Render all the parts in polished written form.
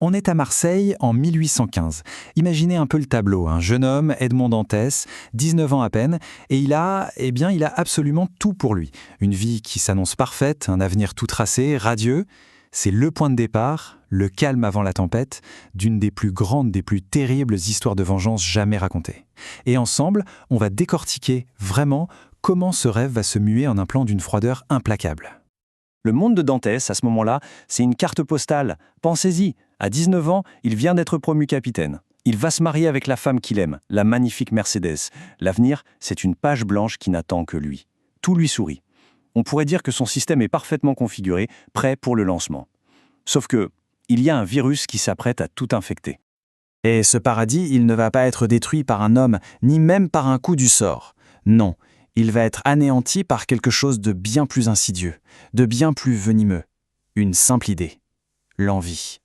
On est à Marseille en 1815. Imaginez un peu le tableau. Un jeune homme, Edmond Dantès, 19 ans à peine, et il a absolument tout pour lui. Une vie qui s'annonce parfaite, un avenir tout tracé, radieux. C'est le point de départ, le calme avant la tempête, d'une des plus grandes, des plus terribles histoires de vengeance jamais racontées. Et ensemble, on va décortiquer vraiment comment ce rêve va se muer en un plan d'une froideur implacable. Le monde de Dantès, à ce moment-là, c'est une carte postale. Pensez-y, à 19 ans, il vient d'être promu capitaine. Il va se marier avec la femme qu'il aime, la magnifique Mercedes. L'avenir, c'est une page blanche qui n'attend que lui. Tout lui sourit. On pourrait dire que son système est parfaitement configuré, prêt pour le lancement. Sauf que, il y a un virus qui s'apprête à tout infecter. Et ce paradis, il ne va pas être détruit par un homme, ni même par un coup du sort. Non, il va être anéanti par quelque chose de bien plus insidieux, de bien plus venimeux. Une simple idée. L'envie.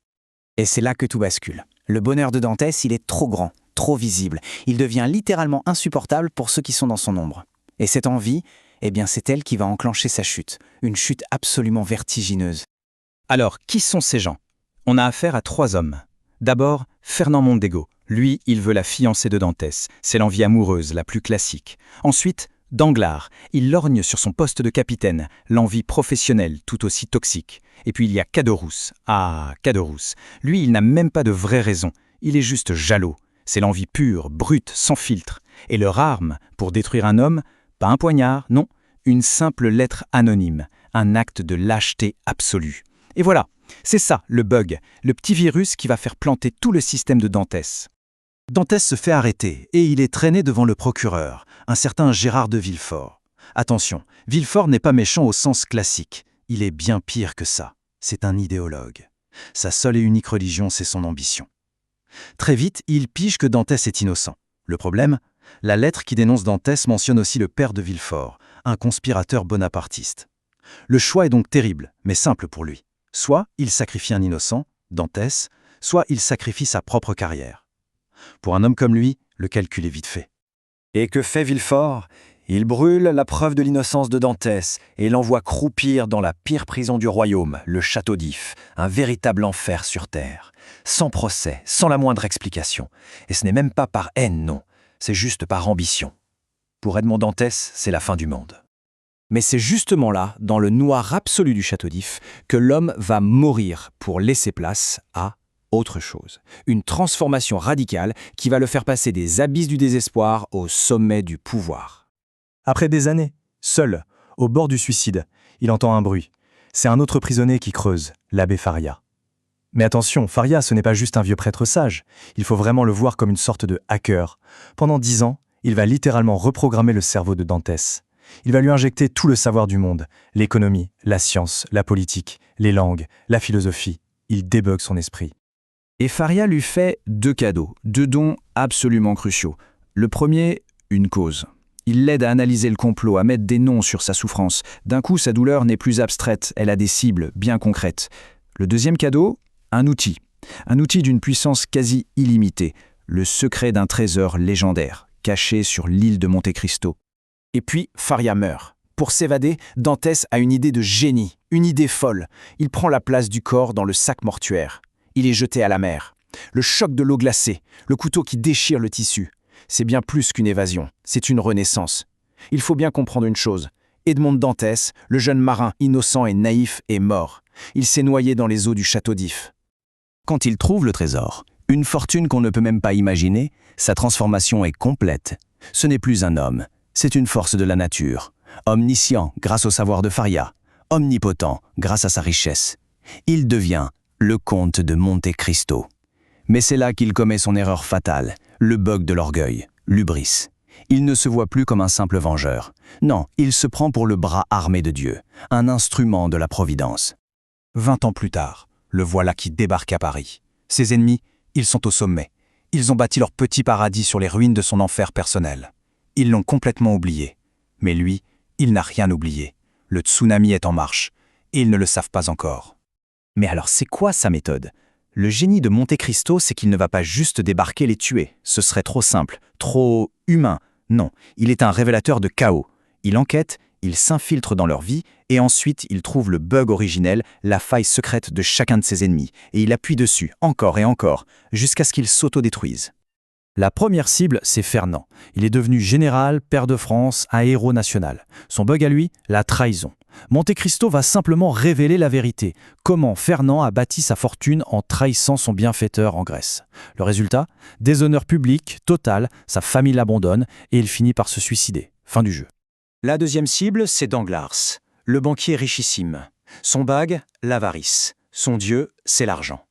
Et c'est là que tout bascule. Le bonheur de Dantès, il est trop grand, trop visible. Il devient littéralement insupportable pour ceux qui sont dans son ombre. Et cette envie, c'est elle qui va enclencher sa chute. Une chute absolument vertigineuse. Alors, qui sont ces gens ? On a affaire à 3 hommes. D'abord, Fernand Mondego. Lui, il veut la fiancée de Dantès. C'est l'envie amoureuse, la plus classique. Ensuite, Danglars. Il lorgne sur son poste de capitaine. L'envie professionnelle, tout aussi toxique. Et puis il y a Caderousse. Ah, Caderousse. Lui, il n'a même pas de vraie raison. Il est juste jaloux. C'est l'envie pure, brute, sans filtre. Et leur arme, pour détruire un homme, pas un poignard, non, une simple lettre anonyme. Un acte de lâcheté absolue. Et voilà, c'est ça, le bug, le petit virus qui va faire planter tout le système de Dantès. Dantès se fait arrêter et il est traîné devant le procureur, un certain Gérard de Villefort. Attention, Villefort n'est pas méchant au sens classique. Il est bien pire que ça. C'est un idéologue. Sa seule et unique religion, c'est son ambition. Très vite, il pige que Dantès est innocent. Le problème, la lettre qui dénonce Dantès mentionne aussi le père de Villefort, un conspirateur bonapartiste. Le choix est donc terrible, mais simple pour lui. Soit il sacrifie un innocent, Dantès, soit il sacrifie sa propre carrière. Pour un homme comme lui, le calcul est vite fait. Et que fait Villefort ? Il brûle la preuve de l'innocence de Dantès et l'envoie croupir dans la pire prison du royaume, le château d'If, un véritable enfer sur terre. Sans procès, sans la moindre explication. Et ce n'est même pas par haine, non, c'est juste par ambition. Pour Edmond Dantès, c'est la fin du monde. Mais c'est justement là, dans le noir absolu du château d'If, que l'homme va mourir pour laisser place à autre chose. Une transformation radicale qui va le faire passer des abysses du désespoir au sommet du pouvoir. Après des années, seul, au bord du suicide, il entend un bruit. C'est un autre prisonnier qui creuse, l'abbé Faria. Mais attention, Faria, ce n'est pas juste un vieux prêtre sage. Il faut vraiment le voir comme une sorte de hacker. Pendant 10 ans, il va littéralement reprogrammer le cerveau de Dantès. Il va lui injecter tout le savoir du monde, l'économie, la science, la politique, les langues, la philosophie. Il débug son esprit. Et Faria lui fait 2 cadeaux, 2 dons absolument cruciaux. Le premier, une cause. Il l'aide à analyser le complot, à mettre des noms sur sa souffrance. D'un coup, sa douleur n'est plus abstraite, elle a des cibles bien concrètes. Le deuxième cadeau, un outil. Un outil d'une puissance quasi illimitée. Le secret d'un trésor légendaire, caché sur l'île de Monte Cristo. Et puis, Faria meurt. Pour s'évader, Dantès a une idée de génie, une idée folle. Il prend la place du corps dans le sac mortuaire. Il est jeté à la mer. Le choc de l'eau glacée, le couteau qui déchire le tissu. C'est bien plus qu'une évasion, c'est une renaissance. Il faut bien comprendre une chose. Edmond Dantès, le jeune marin innocent et naïf, est mort. Il s'est noyé dans les eaux du château d'If. Quand il trouve le trésor, une fortune qu'on ne peut même pas imaginer, sa transformation est complète. Ce n'est plus un homme, c'est une force de la nature. Omniscient grâce au savoir de Faria, omnipotent grâce à sa richesse. Il devient le comte de Monte Cristo. Mais c'est là qu'il commet son erreur fatale, le bug de l'orgueil, l'hubris. Il ne se voit plus comme un simple vengeur. Non, il se prend pour le bras armé de Dieu, un instrument de la Providence. 20 ans plus tard, le voilà qui débarque à Paris. Ses ennemis, ils sont au sommet. Ils ont bâti leur petit paradis sur les ruines de son enfer personnel. Ils l'ont complètement oublié. Mais lui, il n'a rien oublié. Le tsunami est en marche, et ils ne le savent pas encore. Mais alors c'est quoi sa méthode ? Le génie de Monte Cristo, c'est qu'il ne va pas juste débarquer et les tuer. Ce serait trop simple, trop humain. Non, il est un révélateur de chaos. Il enquête, il s'infiltre dans leur vie et ensuite il trouve le bug originel, la faille secrète de chacun de ses ennemis, et il appuie dessus, encore et encore, jusqu'à ce qu'ils s'autodétruisent. La première cible, c'est Fernand. Il est devenu général, pair de France, un héros national. Son bug à lui, la trahison. Monte Cristo va simplement révéler la vérité. Comment Fernand a bâti sa fortune en trahissant son bienfaiteur en Grèce. Le résultat, déshonneur public, total, sa famille l'abandonne et il finit par se suicider. Fin du jeu. La deuxième cible, c'est Danglars, le banquier richissime. Son bag, l'avarice. Son dieu, c'est l'argent.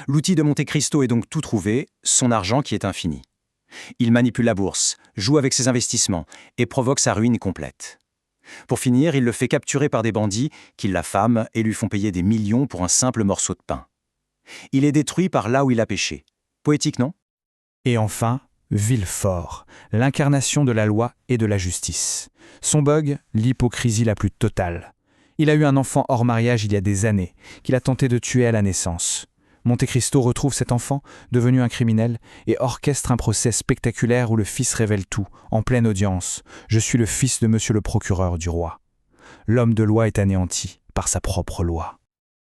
L'outil de Monte Cristo est donc tout trouvé, son argent qui est infini. Il manipule la bourse, joue avec ses investissements et provoque sa ruine complète. Pour finir, il le fait capturer par des bandits qui l'affament et lui font payer des millions pour un simple morceau de pain. Il est détruit par là où il a péché. Poétique, non ? Et enfin, Villefort, l'incarnation de la loi et de la justice. Son bug, l'hypocrisie la plus totale. Il a eu un enfant hors mariage il y a des années, qu'il a tenté de tuer à la naissance. Monte Cristo retrouve cet enfant, devenu un criminel, et orchestre un procès spectaculaire où le fils révèle tout, en pleine audience. Je suis le fils de monsieur le procureur du roi. L'homme de loi est anéanti par sa propre loi.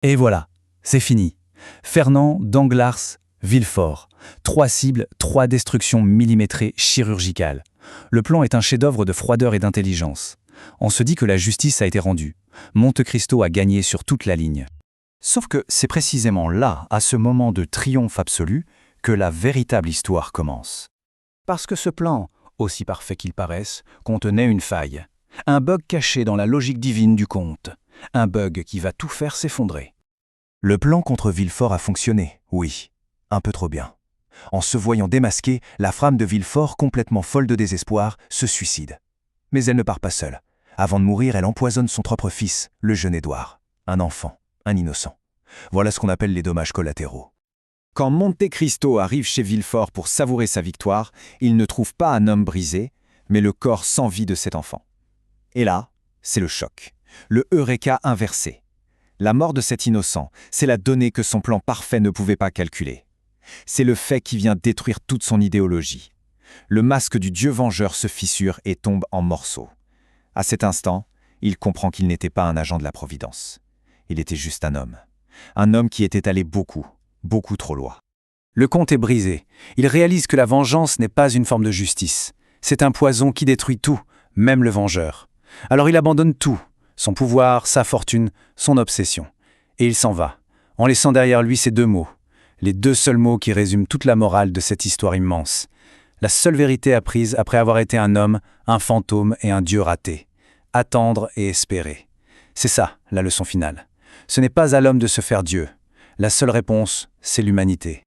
Et voilà, c'est fini. Fernand, Danglars, Villefort. 3 cibles, 3 destructions millimétrées chirurgicales. Le plan est un chef-d'œuvre de froideur et d'intelligence. On se dit que la justice a été rendue. Monte Cristo a gagné sur toute la ligne. Sauf que c'est précisément là, à ce moment de triomphe absolu, que la véritable histoire commence. Parce que ce plan, aussi parfait qu'il paraisse, contenait une faille. Un bug caché dans la logique divine du conte. Un bug qui va tout faire s'effondrer. Le plan contre Villefort a fonctionné, oui, un peu trop bien. En se voyant démasquée, la femme de Villefort, complètement folle de désespoir, se suicide. Mais elle ne part pas seule. Avant de mourir, elle empoisonne son propre fils, le jeune Édouard, un enfant. Un innocent. Voilà ce qu'on appelle les dommages collatéraux. Quand Monte Cristo arrive chez Villefort pour savourer sa victoire, il ne trouve pas un homme brisé, mais le corps sans vie de cet enfant. Et là, c'est le choc, le eureka inversé. La mort de cet innocent, c'est la donnée que son plan parfait ne pouvait pas calculer. C'est le fait qui vient détruire toute son idéologie. Le masque du dieu vengeur se fissure et tombe en morceaux. À cet instant, il comprend qu'il n'était pas un agent de la Providence. Il était juste un homme qui était allé beaucoup trop loin. Le compte est brisé. Il réalise que la vengeance n'est pas une forme de justice. C'est un poison qui détruit tout, même le vengeur. Alors il abandonne tout, son pouvoir, sa fortune, son obsession. Et il s'en va, en laissant derrière lui ces 2 mots, les 2 seuls mots qui résument toute la morale de cette histoire immense. La seule vérité apprise après avoir été un homme, un fantôme et un dieu raté. Attendre et espérer. C'est ça, la leçon finale. Ce n'est pas à l'homme de se faire Dieu. La seule réponse, c'est l'humanité.